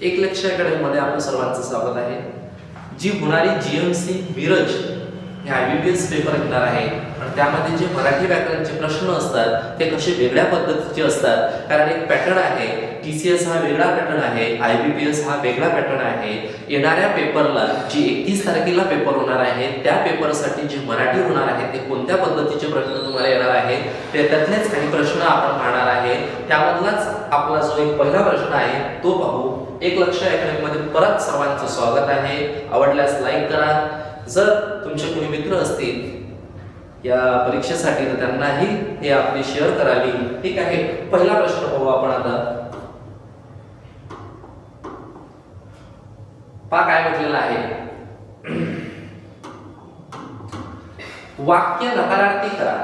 एक लक्ष अकॅडमीमध्ये आपलं सर्वांचं स्वागत आहे। जी होणारी जीएमसी मिरज हे IBPS पेपर घेणार आहे आणि त्यामध्ये जे मराठी व्याकरणचे प्रश्न असतात ते कसे वेगळ्या पद्धतीचे असतात, कारण एक पॅटर्न आहे। TCS हा वेगळा पॅटर्न आहे, IBPS हा वेगळा पॅटर्न आहे। येणाऱ्या पेपरला जी 31 तारखेला पेपर होणार आहे त्या पेपरसाठी जे मराठी होणार आहे ते कोणत्या पद्धतीचे प्रश्न तुम्हाला येणार आहे ते त्यातलेच काही प्रश्न आपण पाहणार आहे। त्यामधलाच आपला जो एक पहिला प्रश्न आहे तो पाहू। एक लक्ष अकॅडमीमध्ये परत सर्वांचं स्वागत आहे। आवडल्यास लाईक करा। जर तुमचे कोणी मित्र असतील या परीक्षेसाठी तर त्यांनाही हे आपली शेअर करावी। ठीक आहे, पहिला प्रश्न पाहू आपण आता। पहा काय म्हटलेलं आहे, वाक्य नकारार्थी करा।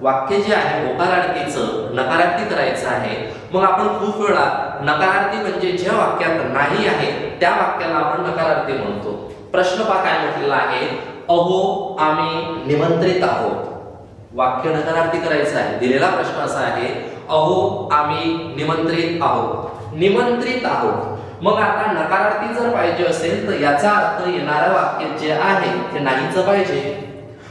वाक्य जे आहे होकारार्थीचं नकारार्थी करायचं आहे। मग आपण खूप वेळा नकारार्थी म्हणजे ज्या वाक्यात नाही आहे त्या वाक्याला आपण नकारार्थी म्हणतो। प्रश्न पहा काय म्हटलेला आहे, अहो आम्ही निमंत्रित आहोत। वाक्य नकारार्थी करायचं आहे। दिलेला प्रश्न असा आहे, अहो आम्ही निमंत्रित आहोत। निमंत्रित आहोत। मग आता नकारार्थी जर पाहिजे असेल तर याचा अर्थ येणारं वाक्य जे आहे ते नाहीच पाहिजे।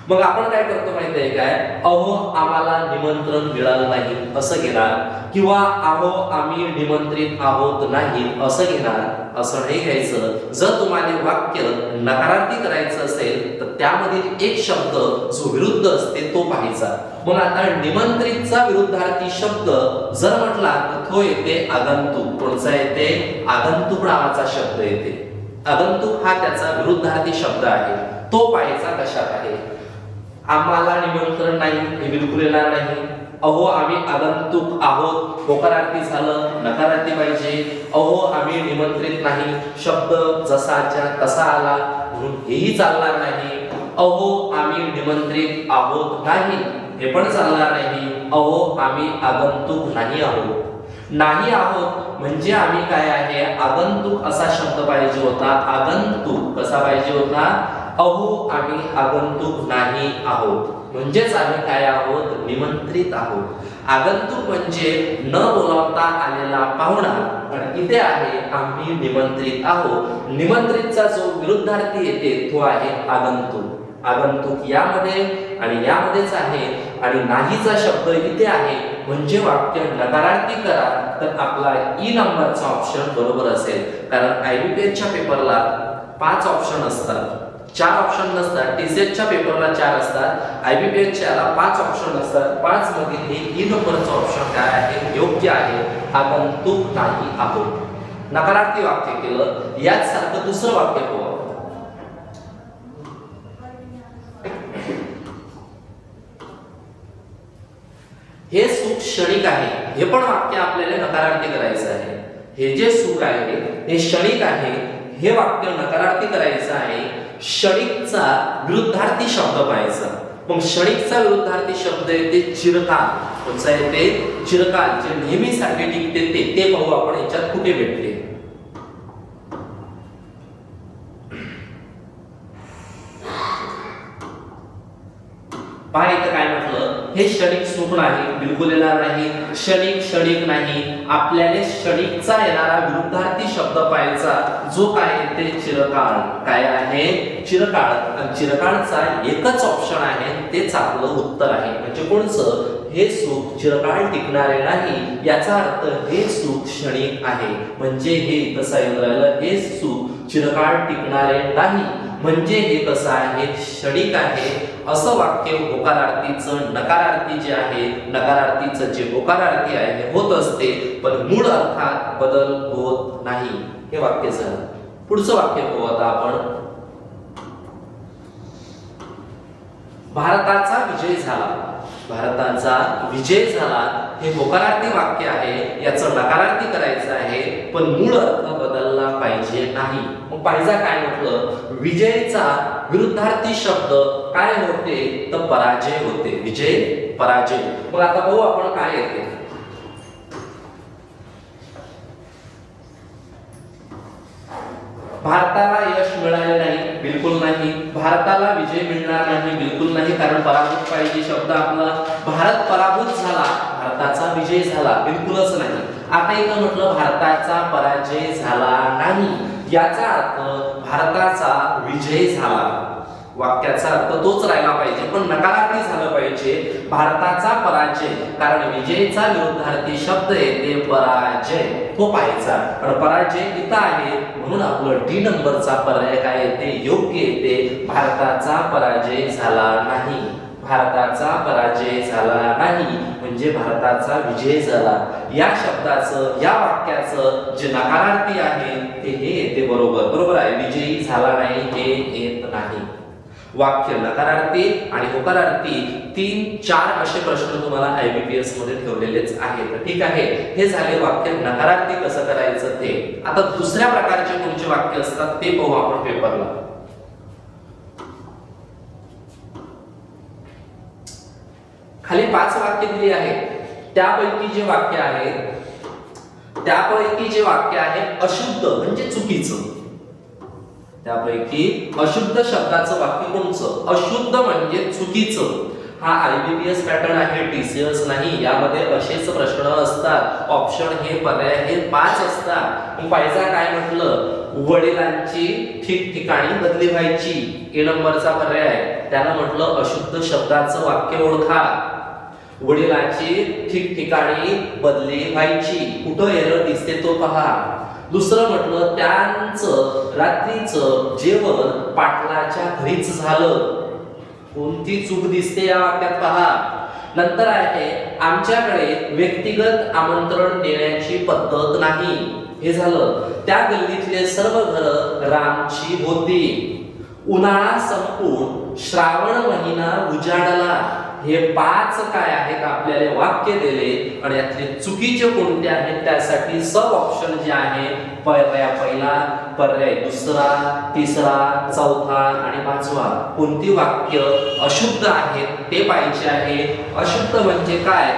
मग आपण काय करतो माहिती आहे काय, अहो आम्हाला निमंत्रण मिळालं नाही असं घेणार, किंवा अहो आम्ही निमंत्रित आहोत नाही असं घेणार। असं नाही घ्यायचं। जर तुम्हाला वाक्य नकारार्थी करायचं असेल तर त्यामधील एक शब्द जो विरुद्ध असते तो पाहायचा। मग आता निमंत्रितचा विरुद्धार्थी शब्द जर म्हटला तर तो येते आगंतुक। कोणता येते? आगंतुक नावाचा शब्द येते। आगंतुक हा त्याचा विरुद्धार्थी शब्द आहे। तो पाहायचा कशात आहे। आम्हाला निमंत्रण नाही हे बिलकुल येणार नाही। अहो आम्ही आगंतुक आहोत होकारार्थी झालं, नकारार्थी पाहिजे। अहो आम्ही निमंत्रित नाही शब्द जसाच्या तसा आला म्हणून हेही चालणार नाही। अहो आम्ही निमंत्रित आहोत नाही हे पण चालणार नाही। अहो आम्ही आगंतुक नाही आहोत। नाही आहोत म्हणजे आम्ही काय आहे, आगंतुक असा शब्द पाहिजे होता। आगंतुक कसा पाहिजे होता, अहो आम्ही आगंतुक नाही आहोत म्हणजेच आम्ही काय आहोत, निमंत्रित आहोत। आगंतुक म्हणजे न बोलावता आलेला पाहुणा, आणि इथे आहे आम्ही निमंत्रित आहोत। निमंत्रितचा जो विरुद्धार्थी येते तो आहे आगंतुक। आगंतुक यामध्ये आणि यामध्येच आहे, आणि नाहीचा शब्द इथे आहे म्हणजे वाक्य नकारार्थी करा तर आपला ई नंबरचा ऑप्शन बरोबर असेल। कारण IBPS च्या पेपरला 5 ऑप्शन असतात, 4 ऑप्शन नसतात। TCS च्या पेपरला 4 असतात, IBPS च्याला 5 ऑप्शन असतात। 5 मधील हे ई नंबरचा ऑप्शन काय आहे, योग्य आहे। आगंतुक नाही आहोत। नकारार्थी वाक्य केलं। याच सारखं दुसरं वाक्य पाहू। हे सुख क्षणिक आहे। हे पण वाक्य आपल्याला नकारार्थी करायचं आहे। हे जे सुख आहे हे क्षणिक आहे, हे वाक्य नकारार्थी करायचं आहे। क्षणिकचा विरुद्धार्थी शब्द पाहायचा। मग क्षणिकचा विरुद्धार्थी शब्द येते चिरकाल। कोणता येते? चिरकाल। जे नेहमीसाठी टिकते ते पाहू आपण याच्यात कुठे भेटते। पहा इथं काय म्हटलं, हे क्षणिक सुख नाही बिलकुल येणार नाही। क्षणिक क्षणिक नाही, आपल्याला क्षणिकचा येणारा विरुद्धार्थी शब्द पाहायचा जो काय येते, चिरकाळ। काय आहे? चिरकाळ। आणि चिरकाळचा एकच ऑप्शन आहे, तेच आपलं उत्तर आहे। म्हणजे कोणचं? हे सुख चिरकाळ टिकणारे नाही। याचा अर्थ हे सुख क्षणिक आहे। म्हणजे हे कसं येऊन राहिलं, हे सुख चिरकाळ टिकणारे नाही म्हणजे हे कसं आहे, क्षणिक आहे। असं वाक्य होकारार्थीचं नकारार्थी जे आहे, नकारार्थीचं जे होकारार्थी आहे हे होत असते, पण मूळ अर्थात बदल होत नाही। हे वाक्य झालं। पुढचं वाक्य पाहू आता आपण। भारताचा विजय झाला। भारताचा विजय झाला हे होकारार्थी वाक्य आहे, याचं नकारार्थी करायचं आहे, पण मूळ अर्थ बदलला पाहिजे नाही। मग पाहिजे काय म्हटलं, विजयचा विरुद्धार्थी शब्द काय होते तर पराजय होते। विजय पराजय। मग आता पाहू आपण काय येते। भारताला यश मिळाले नाही बिलकुल नाही। भारताला विजय मिळणार नाही बिलकुल नाही, कारण पराभूत पाहिजे शब्द आपला। भारत पराभूत झाला, भारताचा विजय झाला बिलकुलच नाही। आता इथं म्हटलं भारताचा पराजय झाला नाही, याचा अर्थ भारताचा विजय झाला. वाक्याचा अर्थ तोच राहिला पाहिजे, पण नकारार्थी झालं पाहिजे भारताचा पराजय, कारण विजयचा विरुद्धार्थी शब्द येते पराजय, तो पाहायचा. पण पराजय इथं आहे म्हणून आपलं डी नंबरचा पर्याय काय येते, योग्य येते. भारताचा पराजय झाला नाही, भारताचा पराजय झाला नाही म्हणजे भारताचा विजय झाला. या शब्दाचं, या वाक्याचं जे नकारार्थी आहे ते हे येते. बरोबर आहे, विजयी झाला नाही हे येत नाही. वाक्य नकारार्थी आणि होकारार्थी 3-4 असे प्रश्न तुम्हाला IBPS मध्ये ठेवलेलेच आहेत. ठीक आहे, हे झाले वाक्य नकारार्थी कसं करायचं ते. आता दुसऱ्या प्रकारचे कोणते वाक्य असतात ते पाहू आपण पेपरला. खाली 5 वाक्य दिली आहेत, त्यापैकी जे वाक्य आहे अशुद्ध म्हणजे चुकीचं, त्यापैकी अशुद्ध शब्दाचं वाक्य कोणचं, अशुद्ध म्हणजे चुकीचं. हा IBPS पॅटर्न आहे, TCS नाही. यामध्ये असेच प्रश्न असतात. ऑप्शन हे पर्याय हे 5 असतात. पाहिजे काय म्हटलं, वडिलांची ठिकठिकाणी बदली व्हायची, ए नंबरचा पर्याय. त्यानं म्हटलं अशुद्ध शब्दाचं वाक्य ओळखा, वडिलांची ठिकठिकाणी बदली व्हायची. कुठं एरर दिसते तो पहा. दुसरं म्हटलं त्यांचं रात्रीचं जेवण पाटलाच्या घरीच झालं. कोणती चूक दिसते या वाक्यात पहा. नंतर आहे आमच्याकडे व्यक्तिगत आमंत्रण देण्याची पद्धत नाही, हे झालं. त्या गल्लीतले सर्व घर रामची होती. उन्हाळा संपून श्रावण महिना उजाडला. हे 5 काय आहेत आपल्याला वाक्य दिले आणि यातले चुकीचे कोणते आहेत त्यासाठी सब ऑप्शन जे आहे पर्याय पहिला, पर्याय दुसरा, तिसरा, चौथा आणि 5वा कोणती वाक्य अशुद्ध आहेत ते पाहिजे आहे. अशुद्ध म्हणजे काय,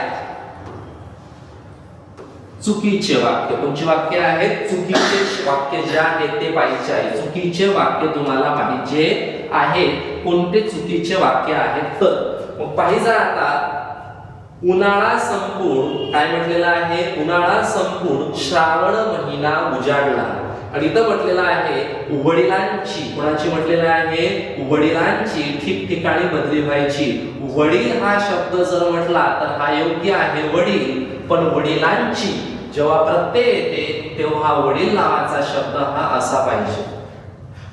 चुकीचे वाक्य. कोणते वाक्य आहेत, चुकीचे वाक्य जे आहेत ते पाहिजे आहे. चुकीचे वाक्य तुम्हाला पाहिजे आहे. कोणते चुकीचे वाक्य आहेत तर मग पाहिजे. आता उन्हाळा संपून काय म्हटलेलं आहे, उन्हाळा संपून श्रावण महिना उजाडला. आणि इथं म्हटलेलं आहे वडिलांची, कोणाची म्हटलेलं आहे, वडिलांची ठिकठिकाणी बदली व्हायची. वडील हा शब्द जर म्हटला तर हा योग्य आहे वडील, पण वडिलांची जेव्हा प्रत्यय येते तेव्हा वडील नावाचा शब्द हा असा पाहिजे.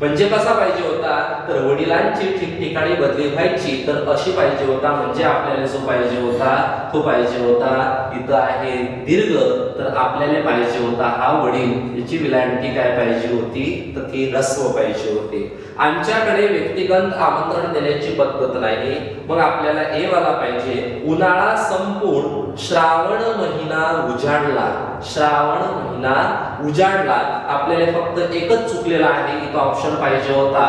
म्हणजे कसा पाहिजे होता, तर वडिलांची ठिकठिकाणी बदली व्हायची तर अशी पाहिजे होता. म्हणजे आपल्याला जो पाहिजे होता तो पाहिजे होता. इथं आहे दीर्घ, तर आपल्याला पाहिजे होता हा वडील. याची विलांटी काय पाहिजे होती, तर ती ह्रस्व पाहिजे होती. आमच्याकडे व्यक्तिगत आमंत्रण देण्याची पद्धत नाही, मग आपल्याला ए वाला पाहिजे. उन्हाळा संपून श्रावण महिना उजाडला. श्रावण महिना उजाडला. आपल्याला फक्त एकच चुकलेला आहे. इथं ऑप्शन पाहिजे होता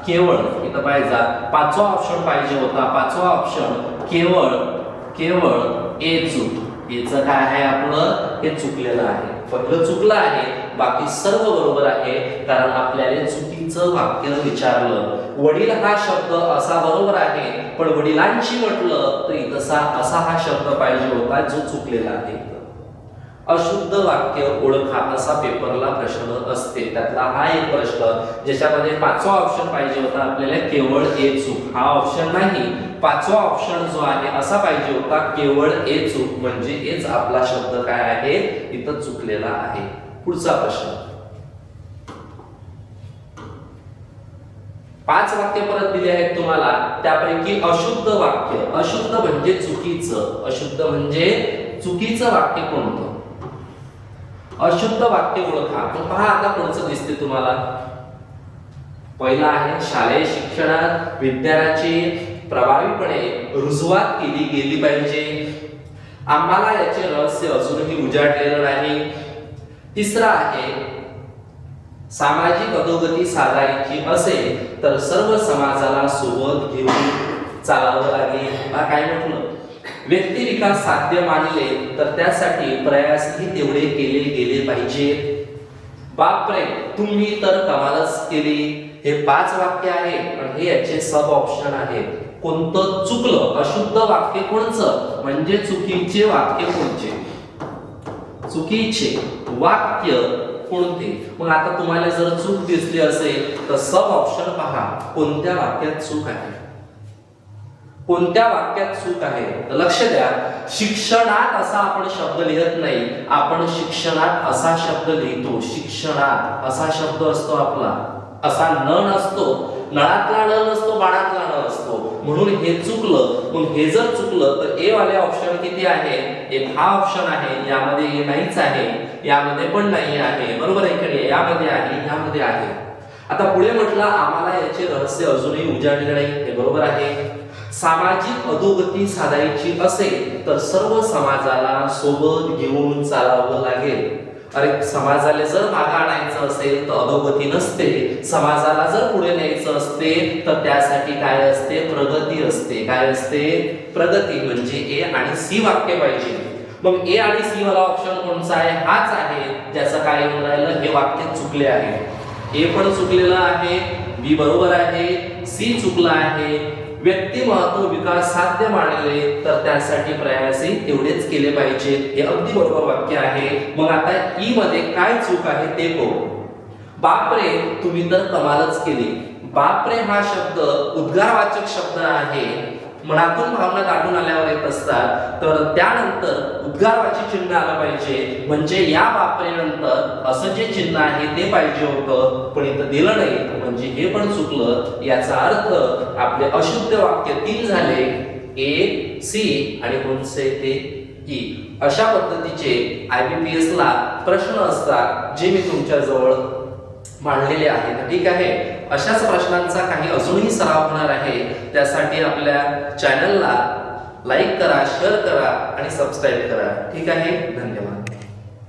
केवळ, इथं पाहिजे 5वा ऑप्शन पाहिजे होता. 5वा ऑप्शन केवळ ए चूक. याचं काय आहे आपलं, हे चुकलेलं आहे. पहिलं चुकलं आहे, बाकी सर्व बरोबर आहे. कारण आपल्याला चुकीचं वाक्य विचारलं. वडील हा शब्द असा बरोबर आहे, पण वडिलांची म्हटलं तर इथं असा हा शब्द पाहिजे होता जो चुकलेला आहे. अशुद्ध वाक्य ओळखा असा पेपरला प्रश्न असते. त्यातला हा एक प्रश्न ज्याच्यामध्ये 5वा ऑप्शन पाहिजे होता आपल्याला केवळ ए चूक. हा ऑप्शन नाही, 5वा ऑप्शन जो आहे असा पाहिजे होता केवळ ए चूक. म्हणजे एच आपला शब्द काय आहे इथं चुकलेला आहे. पुढचा प्रश्न, 5 वाक्य परत दिले आहेत तुम्हाला. त्यापैकी अशुद्ध वाक्य, अशुद्ध म्हणजे चुकीचं, अशुद्ध म्हणजे चुकीचं वाक्य कोणतं, अशुद्ध वाक्य ओळखा. पहा आता कोणतं दिसते तुम्हाला. पहिला आहे शालेय शिक्षणात विद्यार्थ्यांची प्रभावीपणे रुजवात केली गेली पाहिजे. आम्हाला याचे रहस्य अजूनही उजाडलेलं नाही. तिसरा आहे सामाजिक अधोगती साधायची असेल तर सर्व समाजाला सोबत घेऊन चालावं लागेल. काय म्हटलं, व्यक्ती विकास साध्य मानले तर त्यासाठी प्रयासही तेवढे केले गेले पाहिजेत. बापरे तुम्ही तर कमालच केली. हे 5 वाक्य आहे आणि हे याचे सब ऑप्शन आहे. कोणतं चुकलं, अशुद्ध वाक्य कोणचं म्हणजे चुकीचे वाक्य कोणचे, चुकीचे वाक्य कोणते? मग आता तुम्हाला जर चूक दिसली असेल तर सब ऑप्शन पहा, कोणत्या वाक्यात चूक आहे, कोणत्या वाक्यात चूक आहे. तर लक्ष द्या, शिक्षणात असा आपण शब्द लिहत नाही, आपण शिक्षणात असा शब्द लिहितो. शिक्षणात असा शब्द असतो आपला, असा न नसतो, नळातला न नसतो, बाणातला न असतो, म्हणून हे चुकलं. मग हे जर चुकलं तर ए वाले ऑप्शन किती आहे? एक हा ऑप्शन आहे, यामध्ये ए नाहीच आहे, यामध्ये पण नाही आहे, बरोबर आहे की यामध्ये आहे, यामध्ये आहे. आता पुढे म्हटलं आम्हाला याचे रहस्य अजूनही उजाडले नाही, हे बरोबर आहे. सामाजिक अधोगती साधायची असेल तर सर्व समाजाला सोबत घेऊन चालावं लागेल. अरे समाजाला जर मागे आणायचं असेल तर अधोगती नसते, समाजाला जर पुढे न्यायचं असते तर त्यासाठी काय असते? प्रगती असते. काय असते? प्रगती. म्हणजे ए आणि सी वाक्य पाहिजे. मग ए आणि सी वाला ऑप्शन कोणता आहे? हाच आहे, ज्याचं काय येऊन राहिलं, हे वाक्य चुकले आहे. ए पण चुकलेलं आहे, बी बरोबर आहे, सी चुकला आहे. व्यक्तिमत्व विकास साध्य मानले तर त्यासाठी प्रयासही तेवढेच केले पाहिजे, हे अगदी बरोबर वाक्य आहे. मग आता ई मध्ये काय चूक आहे ते पाहू. बापरे, तुम्ही तर कमालच केली. बापरे हा शब्द उद्गारवाचक शब्द आहे, मनातून भावना दाटून आल्यावर येत असतात, तर त्यानंतर उद्गारवाची चिन्ह आलं पाहिजे. म्हणजे या बापरे नंतर असं जे चिन्ह आहे ते पाहिजे होतं, पण इथं दिलं नाही, म्हणजे हे पण चुकलं. याचा अर्थ आपले अशुद्ध वाक्य 3 झाले, ए, सी आणि कोणते ते ई. अशा पद्धतीचे IBPS ला प्रश्न असतात, जे मी तुमच्या जवळ मांडलेले आहेत. ठीक आहे, अशाच प्रश्नांचा काही अजूनही सराव होणार आहे. त्यासाठी आपल्या चॅनलला लाईक करा, शेअर करा आणि सबस्क्राईब करा. ठीक आहे, धन्यवाद.